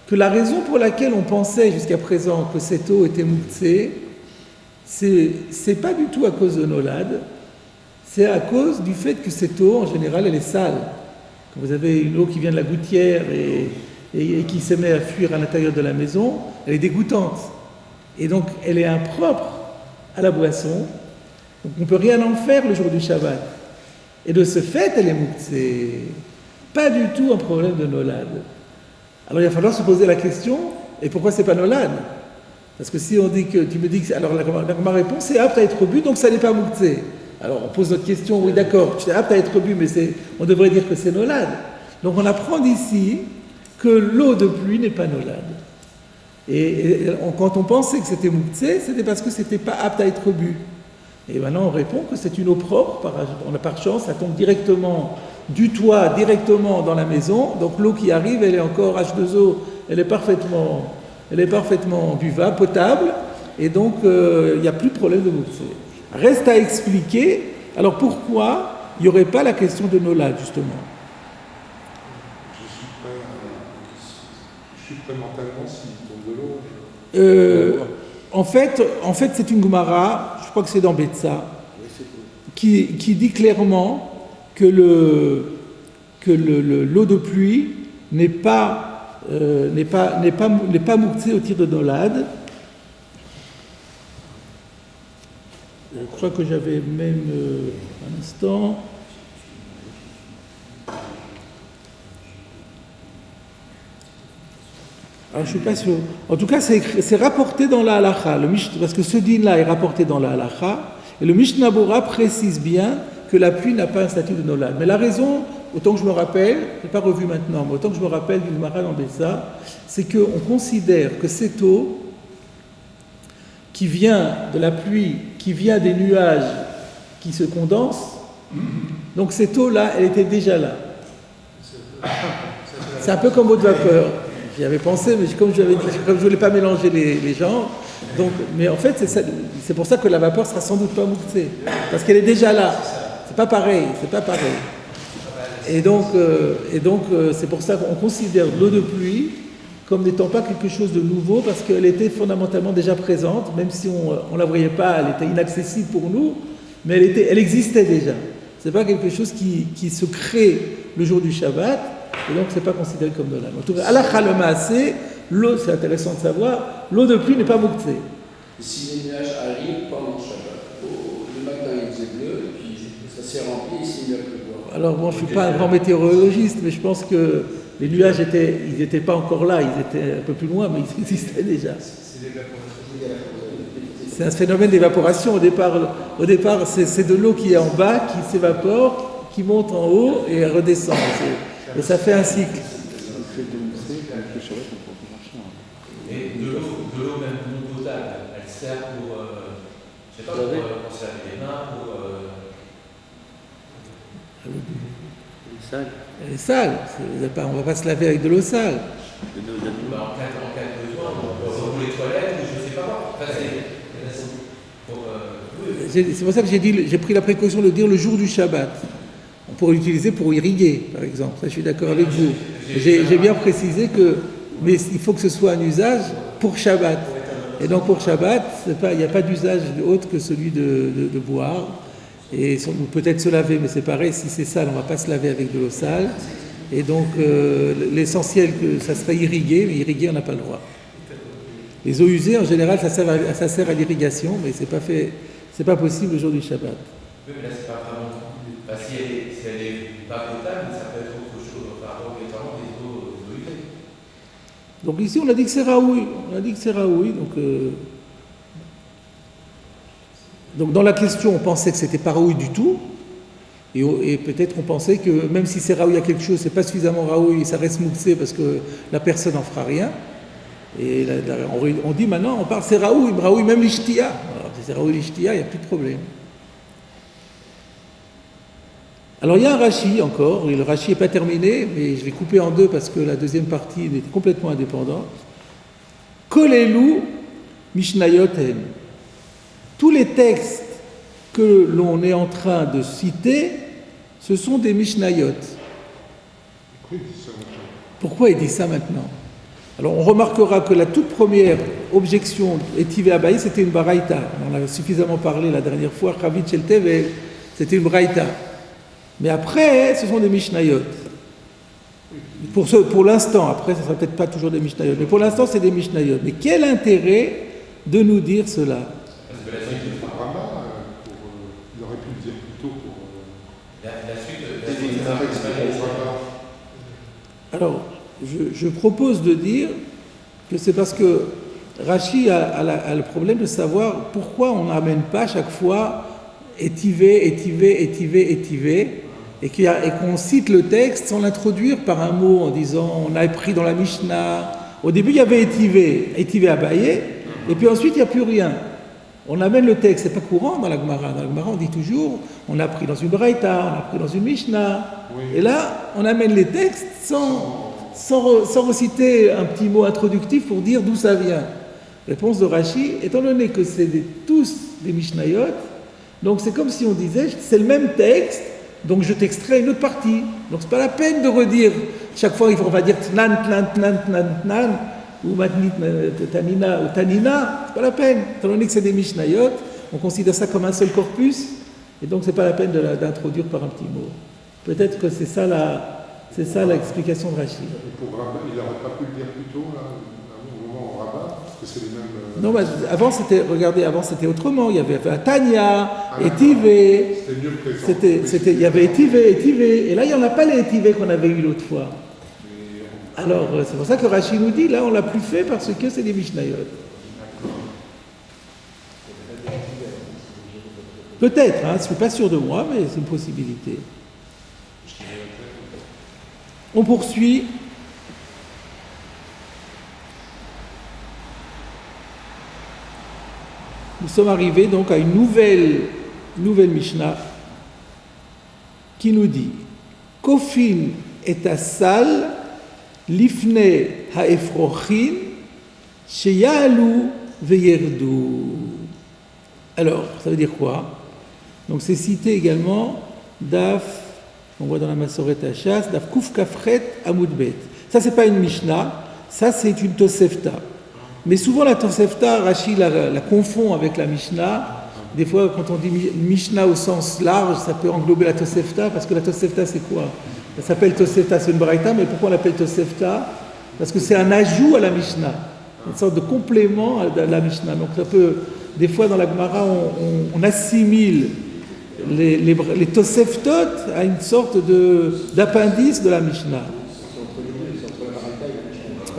que la raison pour laquelle on pensait jusqu'à présent que cette eau était mouktsé, c'est pas du tout à cause de nolad, c'est à cause du fait que cette eau, en général, elle est sale. Quand vous avez une eau qui vient de la gouttière et qui se met à fuir à l'intérieur de la maison, elle est dégoûtante. Et donc, elle est impropre à la boisson. Donc, on ne peut rien en faire le jour du Shabbat. Et de ce fait, elle est mouktsé. Pas du tout un problème de nolad. Alors il va falloir se poser la question, et pourquoi c'est pas nolad? Parce que si on dit que, tu me dis que, alors ma réponse c'est apte à être bu, donc ça n'est pas mouktsé. Alors on pose notre question, oui d'accord, tu es apte à être bu, mais on devrait dire que c'est nolad. Donc on apprend d'ici que l'eau de pluie n'est pas nolad. Et quand on pensait que c'était mouktsé, c'était parce que c'était pas apte à être bu. Et maintenant, on répond que c'est une eau propre, par chance, ça tombe directement du toit, directement dans la maison. Donc l'eau qui arrive, elle est encore H2O, elle est parfaitement buvable, potable, et donc il n'y a plus de problème de moussé. Reste à expliquer, alors pourquoi il n'y aurait pas la question de Nolad, justement? Je suis prêt mentalement s'il tombe de l'eau. En fait, c'est une Gemara, je crois que c'est dans Betsa, qui dit clairement que l'eau de pluie n'est pas mouktée au tir de Nolad. Je crois que j'avais même un instant. Alors, je ne suis pas sûr. En tout cas, c'est rapporté dans la halacha, parce que ce din-là est rapporté dans la halacha, et le Mishnah Bora précise bien que la pluie n'a pas un statut de Nolad. Mais la raison, autant que je me rappelle, je n'ai pas revu maintenant, mais autant que je me rappelle du Gemara dans Bessa, c'est qu'on considère que cette eau qui vient de la pluie, qui vient des nuages qui se condensent, donc cette eau-là, elle était déjà là. C'est un peu comme eau de vapeur. J'y avais pensé, mais comme je ne voulais pas mélanger les genres, donc, mais en fait, c'est pour ça que la vapeur sera sans doute pas mouktée, parce qu'elle est déjà là. C'est pas pareil. Et donc, c'est pour ça qu'on considère l'eau de pluie comme n'étant pas quelque chose de nouveau, parce qu'elle était fondamentalement déjà présente, même si on la voyait pas, elle était inaccessible pour nous, mais elle existait déjà. C'est pas quelque chose qui se crée le jour du Shabbat. Et donc, c'est pas considéré comme de l'âme. En tout cas, à la Khalemaasé, l'eau, c'est intéressant de savoir, l'eau de pluie n'est pas mouktée. Et si les nuages arrivent pendant le Shabbat, le matin il faisait bleu, et puis ça s'est rempli, il s'est mis à pleuvoir. Alors, bon, je ne suis pas un grand météorologiste, mais je pense que les nuages n'étaient pas encore là, ils étaient un peu plus loin, mais ils existaient déjà. C'est un phénomène d'évaporation. Au départ c'est de l'eau qui est en bas, qui s'évapore, qui monte en haut et redescend. Et ça fait un cycle. Et de l'eau même non potable, elle sert pour, je sais pas, pour se laver les mains, pour... Elle est sale. On ne va pas se laver avec de l'eau sale. en cas de besoin, pour les toilettes, je ne sais pas quoi. Enfin, c'est pour ça que j'ai pris la précaution de dire le jour du Shabbat. On pourrait l'utiliser pour irriguer, par exemple. Ça, je suis d'accord avec vous. J'ai bien précisé mais il faut que ce soit un usage pour Shabbat. Et donc pour Shabbat, il n'y a pas d'usage autre que celui de boire. Et peut-être se laver, mais c'est pareil, si c'est sale, on ne va pas se laver avec de l'eau sale. Et donc l'essentiel, que ça serait irrigué, mais irriguer, on n'a pas le droit. Les eaux usées, en général, ça sert à l'irrigation, mais c'est pas possible le jour du Shabbat. Oui, mais là, c'est pas vraiment... Si elle est pas potable, ça peut être autre chose, enfin, obligatoirement des eaux usées. Donc ici, on a dit que c'est raoui. Donc dans la question, on pensait que c'était pas raoui du tout. Et peut-être qu'on pensait que même si c'est raoui à quelque chose, c'est pas suffisamment raoui, ça reste mouxé parce que la personne n'en fera rien. Et là, on dit maintenant, on parle, c'est raoui même l'ishtia. Alors si c'est raoui l'ishtia, il n'y a plus de problème. Alors il y a un Rashi encore, et le Rashi n'est pas terminé, mais je l'ai coupé en deux parce que la deuxième partie est complètement indépendante. Kolelu Mishnayoten. Tous les textes que l'on est en train de citer, ce sont des Mishnayot. Pourquoi il dit ça maintenant? Alors on remarquera que la toute première objection Etive Abaye, c'était une Baraïta. On en a suffisamment parlé la dernière fois, Chavit Shel Tevel, c'était une Baraïta. Mais après, ce sont des Mishnayot. Pour l'instant, après, ça ne sera peut-être pas toujours des Mishnayot, mais pour l'instant, c'est des Mishnayot. Mais quel intérêt de nous dire cela? Parce que la suite, il aurait pu le dire plus tôt pour... la suite, Alors, je propose de dire que c'est parce que Rashi a le problème de savoir pourquoi on n'amène pas chaque fois étivé, et qu'on cite le texte sans l'introduire par un mot en disant on a pris dans la Mishnah. Au début, il y avait étivé Abaye, et puis ensuite, il n'y a plus rien. on amène le texte, c'est pas courant dans la Gemara. Dans la Gemara, on dit toujours, on a pris dans une Braïta, on a pris dans une Mishnah. Oui. Et là, on amène les textes sans reciter un petit mot introductif pour dire d'où ça vient. Réponse de Rashi, étant donné que c'est tous des Mishnayot, donc c'est comme si on disait, c'est le même texte, donc je t'extrais une autre partie. Donc c'est pas la peine de redire, chaque fois on va dire tnan, tnan, tnan, tnan, tnan, ou matnit, tanina, ou tanina, c'est pas la peine. Étant donné que c'est des Mishnayot, on considère ça comme un seul corpus, et donc c'est pas la peine d'introduire par un petit mot. Peut-être que c'est ça l'explication de Rashi. Et pour Rabat, il n'aurait pas pu le dire plus tôt, là, au moment où Rabat, parce que c'est les mêmes. Non, mais avant c'était autrement. Il y avait Tanya, Étivé. C'était mieux présent. Il y avait Étivé. Et là, il n'y en a pas les Étivé qu'on avait eu l'autre fois. Alors, c'est pour ça que Rashi nous dit, là, on l'a plus fait parce que c'est des Mishnayot. Peut-être, hein, je ne suis pas sûr de moi, mais c'est une possibilité. On poursuit. Nous sommes arrivés donc à une nouvelle Mishnah qui nous dit Kofin et asal lifne haefrochin sheyalu veyerdu. Alors, ça veut dire quoi? Donc c'est cité également Daf, on voit dans la Masoret Hachas, Daf Kuf Kafret Amudbet. Ça c'est pas une Mishnah, ça c'est une Tosefta. Mais souvent la Tosefta, Rashi la confond avec la Mishnah. Des fois, quand on dit Mishnah au sens large, ça peut englober la Tosefta, parce que la Tosefta, c'est quoi? Ça s'appelle Tosefta, c'est une Braïta, mais pourquoi on l'appelle Tosefta? Parce que c'est un ajout à la Mishnah, une sorte de complément à la Mishnah. Donc ça peut, des fois dans la Gemara, on assimile les Toseftot à une sorte d'appendice de la Mishnah.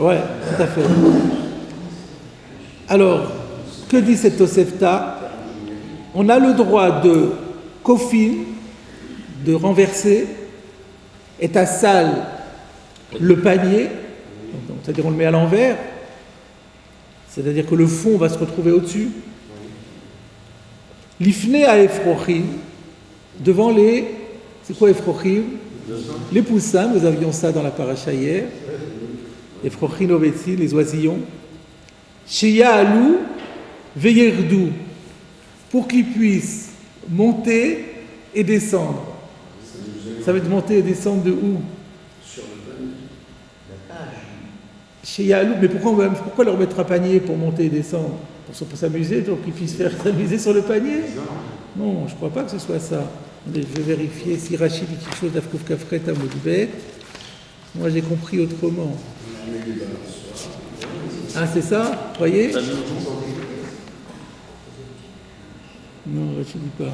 Ouais, tout à fait. Alors, que dit cette Tosefta? On a le droit de kofin, de renverser, et à salle le panier, c'est-à-dire on le met à l'envers, c'est-à-dire que le fond va se retrouver au-dessus. L'ifne à Efrochim, devant les. C'est quoi Efrochim? Les poussins, nous avions ça dans la paracha hier. Efrochim ovetzi, les oisillons. Sheya alou veyerdu, pour qu'ils puissent monter et descendre. Ça veut dire monter et descendre de où? Sur le panier. Sheya alou, mais pourquoi leur mettre un panier pour monter et descendre? Pour s'amuser, pour qu'ils puissent s'amuser sur le panier? Non, je ne crois pas que ce soit ça. Je vais vérifier si Rachid dit quelque chose d'Afkouf Kafret à Moudbet. Moi, j'ai compris autrement. Ah, c'est ça? Vous voyez? Non, Rachid ne dit pas.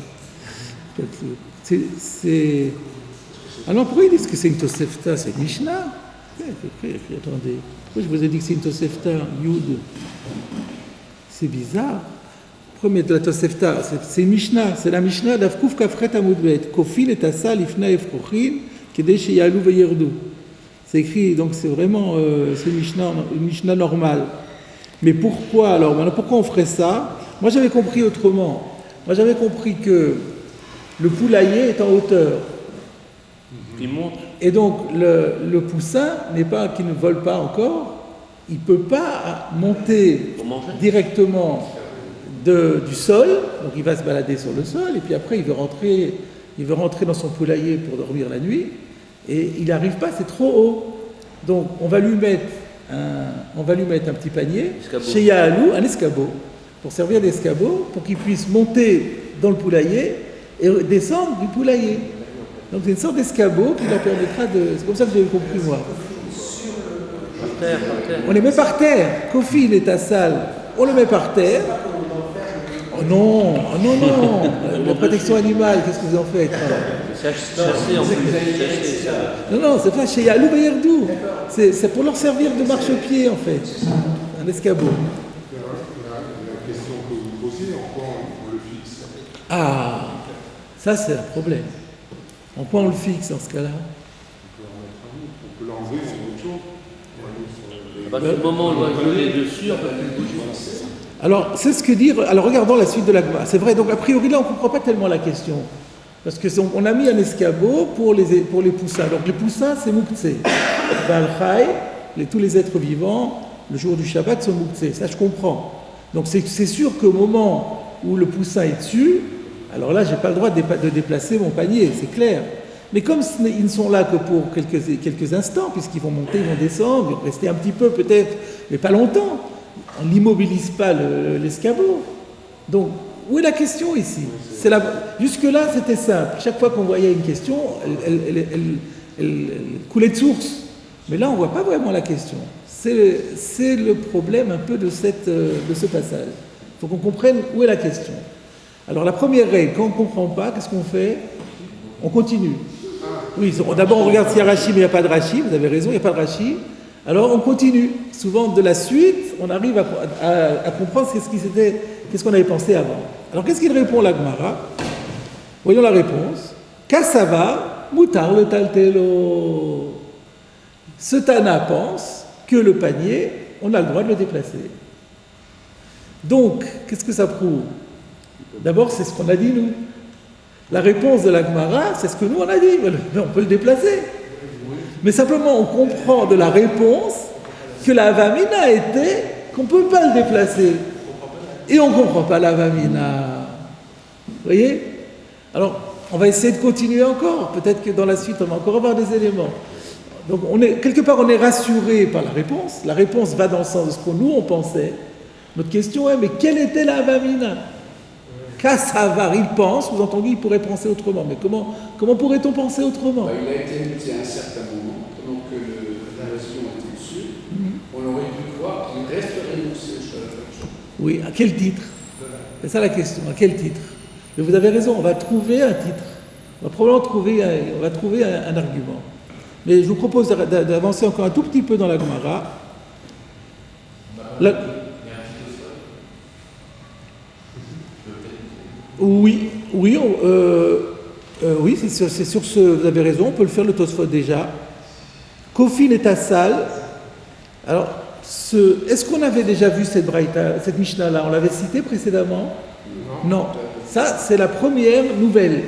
C'est... Alors, pourquoi ils disent que c'est une Tosefta? C'est une Mishnah? Attendez. Pourquoi je vous ai dit que c'est une Tosefta? Yud. C'est bizarre. Premier de la Tosefta, c'est une Mishnah, c'est la Mishnah d'Afkouf Kafret Amudbet. Kofin et Asa Lifna Efrochin, Kedesh Yalou Veyerdu. C'est écrit, donc c'est vraiment c'est une Mishnah normale. Mais pourquoi alors? Pourquoi on ferait ça? Moi j'avais compris autrement. Moi j'avais compris que le poulailler est en hauteur. Il monte. Et donc le poussin n'est pas, qui ne vole pas encore, il ne peut pas monter directement du sol, donc il va se balader sur le sol, et puis après il veut rentrer dans son poulailler pour dormir la nuit, et il n'arrive pas, c'est trop haut. Donc on va lui mettre un petit panier, chez Yahalou, un escabeau, pour servir d'escabeau, pour qu'il puisse monter dans le poulailler et descendre du poulailler. Donc c'est une sorte d'escabeau qui leur permettra de... C'est comme ça que j'avais compris moi. Par terre. On les met par terre. Kofi, il est à salle, on le met par terre. Oh non. La protection animale, qu'est-ce que vous en faites? Chasser en plus. Non, c'est pas chez Yalou Veyerdou. C'est pour leur servir de marchepied en fait. Un escabeau. La question que vous posez, en quoi on le fixe? Ah, ça c'est un problème. En quoi on le fixe dans ce cas-là? On peut l'enlever sur autre chose. À partir du moment où on doit jouer dessus, on peut plus bouger. Alors, c'est ce que dit. Alors, regardons la suite de la Gemara. C'est vrai, donc a priori, là, on ne comprend pas tellement la question. Parce qu'on a mis un escabeau pour les poussins. Donc, les poussins, c'est Mouktsé. Baal-Chai, tous les êtres vivants, le jour du Shabbat, sont Mouktsé. Ça, je comprends. Donc, c'est sûr qu'au moment où le poussin est dessus, alors là, je n'ai pas le droit de déplacer mon panier, c'est clair. Mais comme ils ne sont là que pour quelques instants, puisqu'ils vont monter, ils vont descendre, ils vont rester un petit peu peut-être, mais pas longtemps. On n'immobilise pas l'escabeau. Donc, où est la question ici? Jusque-là, c'était simple. Chaque fois qu'on voyait une question, elle coulait de source. Mais là, on ne voit pas vraiment la question. C'est le problème un peu de ce passage. Il faut qu'on comprenne où est la question. Alors, la première règle, quand on ne comprend pas, qu'est-ce qu'on fait? On continue. Oui, d'abord, on regarde s'il y a Rashi, mais il n'y a pas de Rashi. Vous avez raison, il n'y a pas de Rashi. Alors on continue. Souvent de la suite, on arrive à comprendre qu'est-ce qu'on avait pensé avant. Alors qu'est-ce qu'il répond la Gemara? Voyons la réponse. Kassava, mutar le taltelo. Ce Tana pense que le panier, on a le droit de le déplacer. Donc, qu'est-ce que ça prouve? D'abord, c'est ce qu'on a dit nous. La réponse de la Gemara, c'est ce que nous on a dit. Mais on peut le déplacer. Mais simplement, on comprend de la réponse que la Havamina était qu'on ne peut pas le déplacer. Et on ne comprend pas la Havamina. Vous voyez? Alors, on va essayer de continuer encore. Peut-être que dans la suite, on va encore avoir des éléments. Donc, quelque part, on est rassuré par la réponse. La réponse va dans le sens de ce que nous, on pensait. Notre question est, mais quelle était la Havamina? Kassavar, il pense, vous entendez, il pourrait penser autrement. Mais comment pourrait-on penser autrement? Il a été muté à un certain moment, pendant que l'invasion était dessus. On aurait pu croire qu'il resterait muté sur la fonction. Oui, à quel titre? C'est ça la question, à quel titre? Mais vous avez raison, on va trouver un titre. On va probablement trouver un argument. Mais je vous propose d'avancer encore un tout petit peu dans la Gemara. Oui, c'est sur ce, vous avez raison, on peut le faire le Tosfot déjà. Kofin et Tassal. Alors, est-ce qu'on avait déjà vu cette Mishnah-là? On l'avait citée précédemment? Non. Ça, c'est la première nouvelle.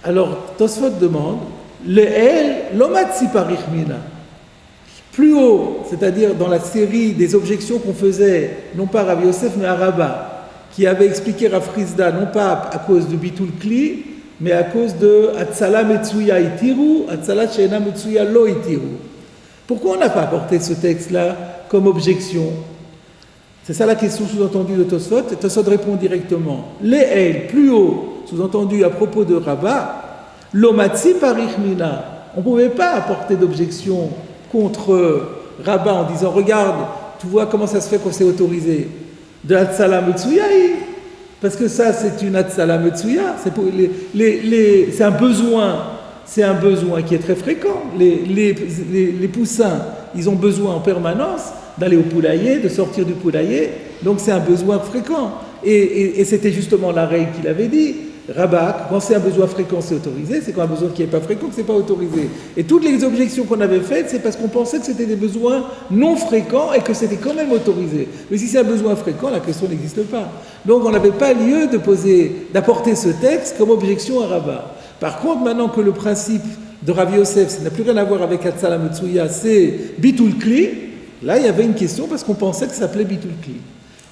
Alors, Tosfot demande, l'omatsi parichmina. Plus haut, c'est-à-dire dans la série des objections qu'on faisait, non pas à Rav Yosef, mais à Rabbah, qui avait expliqué Rav Frisda, non pas à cause de Bitul Kli, mais à cause de Atzala Metsuya Itiru, Atzala Sheena Metsuya Lo Itiru. Pourquoi on n'a pas apporté ce texte-là comme objection? C'est ça la question sous-entendue de Tosfot. Et Tosfot répond directement. Plus haut, sous-entendu à propos de Rabbah, Lomatsi Parichmina. On ne pouvait pas apporter d'objection contre Rabbah en disant, regarde, tu vois comment ça se fait qu'on s'est autorisé de Hatzala Metsuya, parce que ça c'est une Hatzala Metsuya, c'est un besoin qui est très fréquent. Les poussins, ils ont besoin en permanence d'aller au poulailler, de sortir du poulailler, donc c'est un besoin fréquent. Et c'était justement la règle qu'il avait dit. Rabbah, quand c'est un besoin fréquent, c'est autorisé, c'est quand un besoin qui n'est pas fréquent que c'est pas autorisé. Et toutes les objections qu'on avait faites, c'est parce qu'on pensait que c'était des besoins non fréquents et que c'était quand même autorisé. Mais si c'est un besoin fréquent, la question n'existe pas. Donc on n'avait pas lieu d'apporter ce texte comme objection à Rabbah. Par contre, maintenant que le principe de Rav Yosef, ça n'a plus rien à voir avec Hatzala Metsuya, c'est Bitul Kli, là il y avait une question parce qu'on pensait que ça s'appelait Bitul Kli.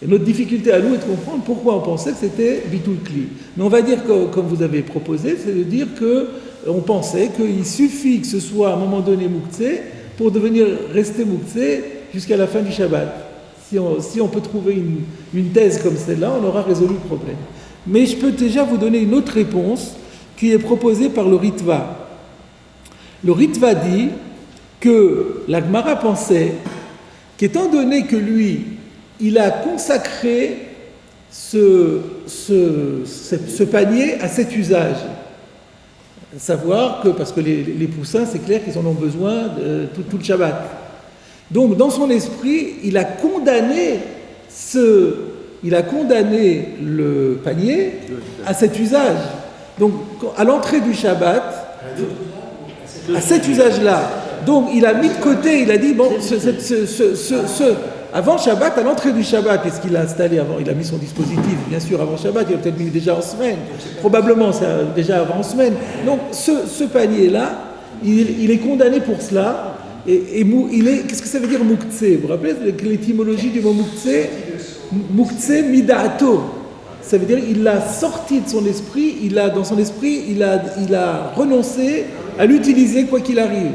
Et notre difficulté à nous est de comprendre pourquoi on pensait que c'était Bitul Kli. Mais on va dire, comme vous avez proposé, c'est de dire qu'on pensait qu'il suffit que ce soit à un moment donné Mouktsé pour rester Mouktsé jusqu'à la fin du Shabbat. Si on peut trouver une thèse comme celle-là, on aura résolu le problème. Mais je peux déjà vous donner une autre réponse qui est proposée par le Ritva. Le Ritva dit que la Gemara pensait qu'étant donné que lui, il a consacré ce panier à cet usage. À savoir que, parce que les poussins, c'est clair qu'ils en ont besoin tout le Shabbat. Donc, dans son esprit, il a condamné le panier à cet usage. Donc, à l'entrée du Shabbat, à cet usage-là. Donc, il a mis de côté, il a dit, bon, avant Shabbat, à l'entrée du Shabbat, qu'est-ce qu'il a installé avant? Il a mis son dispositif, bien sûr, avant Shabbat, il a peut-être mis déjà en semaine, probablement c'est déjà avant en semaine. Donc ce panier-là, il est condamné pour cela, et qu'est-ce que ça veut dire Moukhtse? Vous vous rappelez l'étymologie du mot Moukhtse? Moukhtse mida'ato. Ça veut dire il l'a sorti de son esprit, dans son esprit, il a renoncé à l'utiliser quoi qu'il arrive.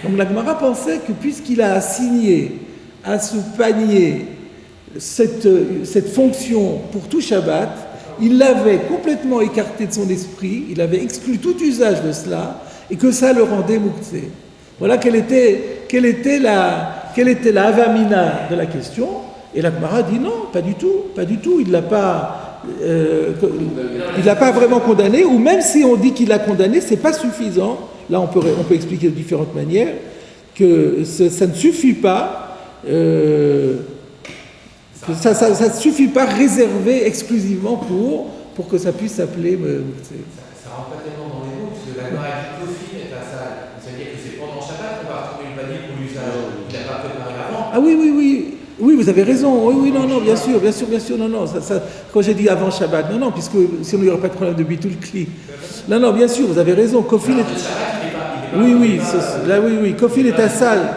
Donc la Gemara pensait que puisqu'il a assigné à ce panier cette fonction pour tout Shabbat, il l'avait complètement écarté de son esprit, il avait exclu tout usage de cela, et que ça le rendait Moukhtse. Voilà quelle était la avamina de la question. Et la Gemara dit non, pas du tout, il l'a pas vraiment condamné, ou même si on dit qu'il l'a condamné, c'est pas suffisant. Là, on peut expliquer de différentes manières que ça ne suffit pas, ça ne suffit pas réservé exclusivement pour que ça puisse s'appeler. Ça rentre pas tellement dans les mots, parce que la Gemara dit Kofin est à ça. Ça veut dire que c'est pendant Shabbat qu'on va retrouver le panier pour l'usage. Il n'a pas préparé avant. Ah oui, vous avez raison. Oui, non, bien sûr, non. Quand j'ai dit avant Shabbat, non, puisque sinon il n'y aurait pas de problème de bitul kli. Non, bien sûr, vous avez raison. Kofin est... Oui. Kofin est à salle,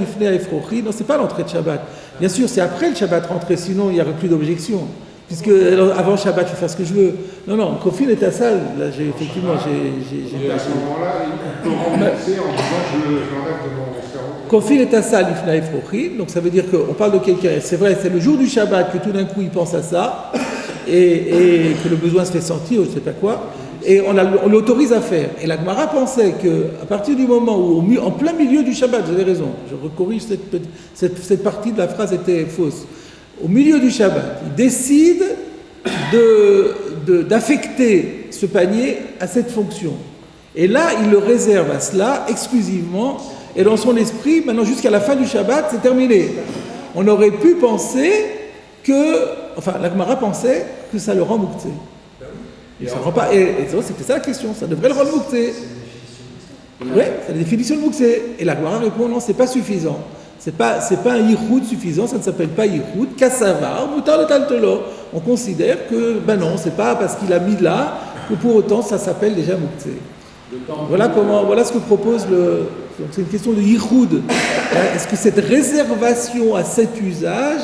il venait à Efrochi. Non, c'est pas l'entrée de Shabbat. Bien sûr, c'est après le Shabbat rentré, sinon il n'y aurait plus d'objection. Puisque avant Shabbat, je vais faire ce que je veux. Non, Kofin est à salle. Là, j'ai effectivement, Et à ce moment-là, il peut remplacer en disant je l'enlève de mon cerveau. Kofin est à salle, il venait à Efrochi. Donc ça veut dire qu'on parle de quelqu'un. C'est vrai, c'est le jour du Shabbat que tout d'un coup il pense à ça et que le besoin se fait sentir, ou je ne sais pas quoi. Et on l'autorise à faire. Et la Gemara pensait qu'à partir du moment où, en plein milieu du Shabbat, vous avez raison, je corrige cette partie de la phrase était fausse. Au milieu du Shabbat, il décide d'affecter ce panier à cette fonction. Et là, il le réserve à cela exclusivement. Et dans son esprit, maintenant jusqu'à la fin du Shabbat, c'est terminé. On aurait pu penser la Gemara pensait que ça le rend Moukhtse. Et ça rend pas. Et c'était ça la question, ça devrait le rendre Moukhtse. Oui, c'est la définition de Moukhtse. Et la Gemara répond non, c'est pas suffisant. C'est pas un yichoud suffisant, ça ne s'appelle pas yichoud. Kassavar, mutar le taltelo. On considère que, non, c'est pas parce qu'il a mis là que pour autant ça s'appelle déjà Moukhtse. Voilà ce que propose donc c'est une question de yichoud. Est-ce que cette réservation à cet usage,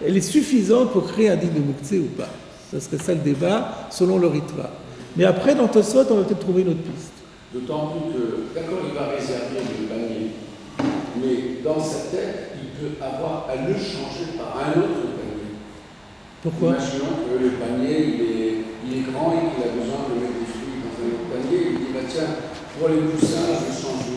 elle est suffisante pour créer un digne de Moukhtse ou pas? Ça serait ça le débat selon le Ritva. Mais après, dans Tosfot, on va peut-être trouver une autre piste. D'autant plus que, d'accord, il va réserver le panier, mais dans sa tête, il peut avoir à le changer par un autre panier. Pourquoi? Imaginons que le panier, il est grand et qu'il a besoin de mettre des fruits dans un autre panier. Il dit, tiens, pour les poussins, je change